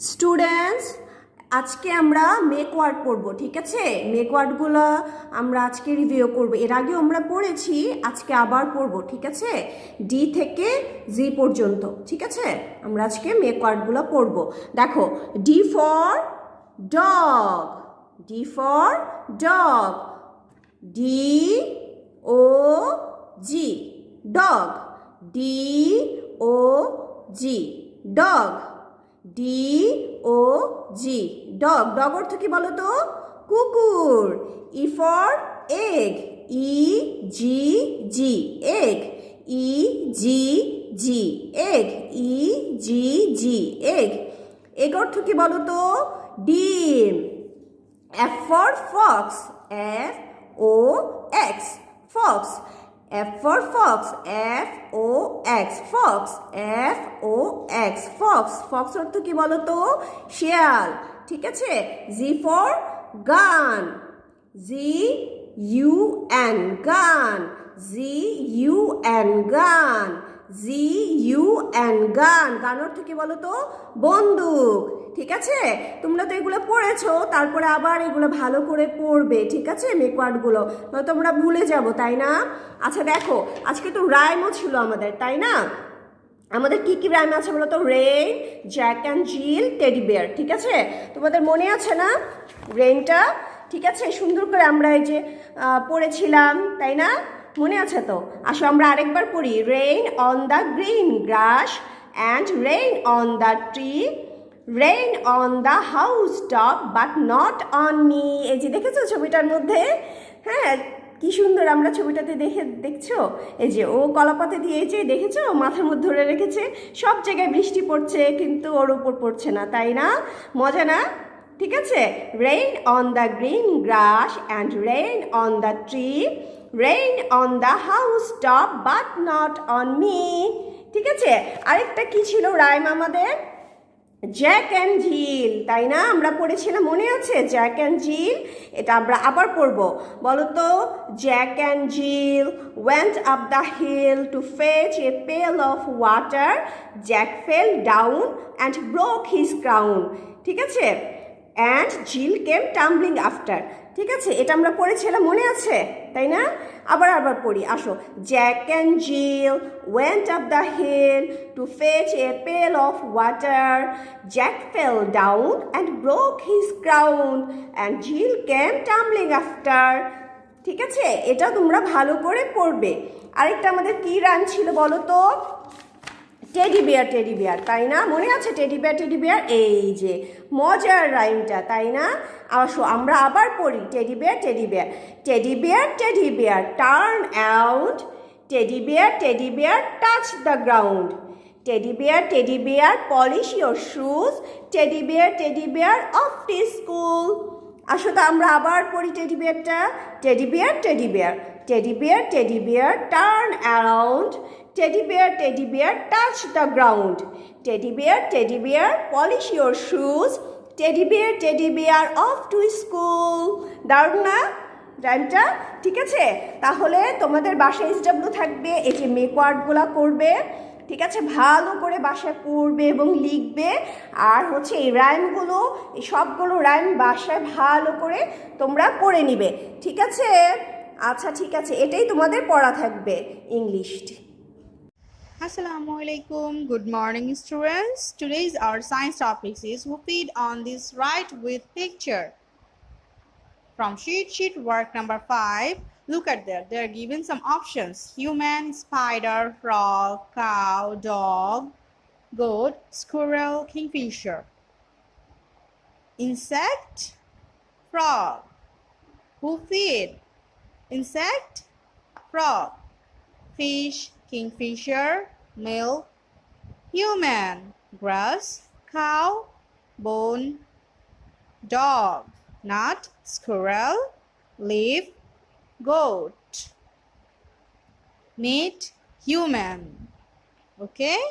Students, আজকে আমরা make word পড়ব, ঠিক আছে? মেক ওয়ার্ডগুলো আমরা আজকে রিভিউ করব। এর আগেও আমরা পড়েছি, আজকে আবার পড়ব, ঠিক আছে? ডি থেকে জি পর্যন্ত, ঠিক আছে? আমরা আজকে মেক ওয়ার্ডগুলো পড়ব। দেখো, D for dog, D for dog, D O G, dog, D O G, dog, D O G, dog. Dog অর্থ কি বলো তো? কুকুর। E for egg, E G G, egg, E G G, egg, E G G, egg. Egg অর্থ কি বলো তো? ডিম। F for fox, F O X, fox. F for fox, F O X, fox, F O X, fox, fox অর্থ কি বলো তো? শিয়াল, ঠিক আছে? G for gun, G U N, gun, G U N, gun, G U N, gun, gun অর্থ কি বলো তো? বন্দুক, ঠিক আছে? তোমরা তো এগুলো পড়েছো, তারপরে আবার এগুলো ভালো করে পড়বে, ঠিক আছে? মেক ওয়ার্ডগুলো নয়তো আমরা ভুলে যাব, তাই না? আচ্ছা দেখো, আজকে তো রাইমও ছিল আমাদের, তাই না? আমাদের কি কি রাইম আছে বলো তো? Rain, Jack and Jill, teddy bear, ঠিক আছে? তোমাদের মনে আছে না রেইনটা? ঠিক আছে, সুন্দর করে আমরা এই যে পড়েছিলাম, তাই না? মনে আছে তো? আসো আমরা আরেকবার পড়ি। Rain on the green glass and rain on the tree, rain on the house top but not on me. এই যে দেখেছো ছবিটার মধ্যে? হ্যাঁ, কি সুন্দর আমরা ছবিটাতে দেখছো? এই যে ও কলাপাতে দিয়ে যে দেখেছো মাথার মধ্যে ধরে রেখেছে, সব জায়গায় বৃষ্টি পড়ছে কিন্তু ওর উপর পড়ছে না, তাই না? মজা না? ঠিক আছে, rain on the green glass and rain on the tree, rain on the house top but not on me. ঠিক আছে, আরেকটা কি ছিল রাইম আমাদের? জ্যাক অ্যান্ড জিল, তাই না? আমরা পড়েছিলাম, মনে আছে? জ্যাক অ্যান্ড জিল, এটা আমরা আবার পড়বো। বলো তো? Jack and Jill went up the hill to fetch a pail of water, Jack fell down and broke his crown. ঠিক আছে? And Jill came tumbling after. ঠিক আছে, এটা আমরা পড়েছিলাম, মনে আছে? তাই না? আবার পড়ি, আসো। Jack and Jill went up the hill to fetch a pail of water, Jack fell down and broke his crown and Jill came tumbling after. ঠিক আছে, এটা তোমরা ভালো করে পড়বে। আরেকটা আমাদের কি রান ছিল বলো তো? টেডি বেয়ার, টেডি বেয়ার, তাই না? মনে আছে? টেডি বেয়ার, টেডি বেয়ার, এই যে মজার রাইমটা, তাই না? আসো আমরা আবার পড়ি। Teddy bear, teddy bear, teddy bear, teddy bear, turn out, teddy bear, teddy bear, touch the ground, teddy bear, teddy bear, polish your shoes, teddy bear, teddy bear, off to school. আসো তো আমরা আবার পড়ি teddy বেয়ারটা। Teddy bear, teddy bear, teddy bear, teddy bear, turn around, teddy bear, teddy bear, touch the ground, teddy bear, teddy bear, polish your shoes, teddy bear, teddy bear, off to school. দারুণ না রাইমটা? ঠিক আছে, তাহলে তোমাদের বাসায় SW থাকবে, এই যে মেক ওয়ার্ডগুলো করবে, ঠিক আছে? ভালো করে বাসায় পড়বে এবং লিখবে। আর হচ্ছে এই রাইমগুলো, এই সবগুলো রাইম বাসায় ভালো করে তোমরা পড়ে নিবে, ঠিক আছে? আচ্ছা ঠিক আছে, এটাই তোমাদের পড়া থাকবে English. Assalamualaikum. Good morning, students. Today's our science topic is who feed on this right with picture. From sheet work number 5, look at that. They are given some options: human, spider, frog, cow, dog, goat, squirrel, kingfisher. Insect, frog. Who feed? Insect, frog. Fish, kingfisher, milk. Human, grass, cow, bone. Dog, nut, squirrel, leaf, goat. Meat, human. Okay?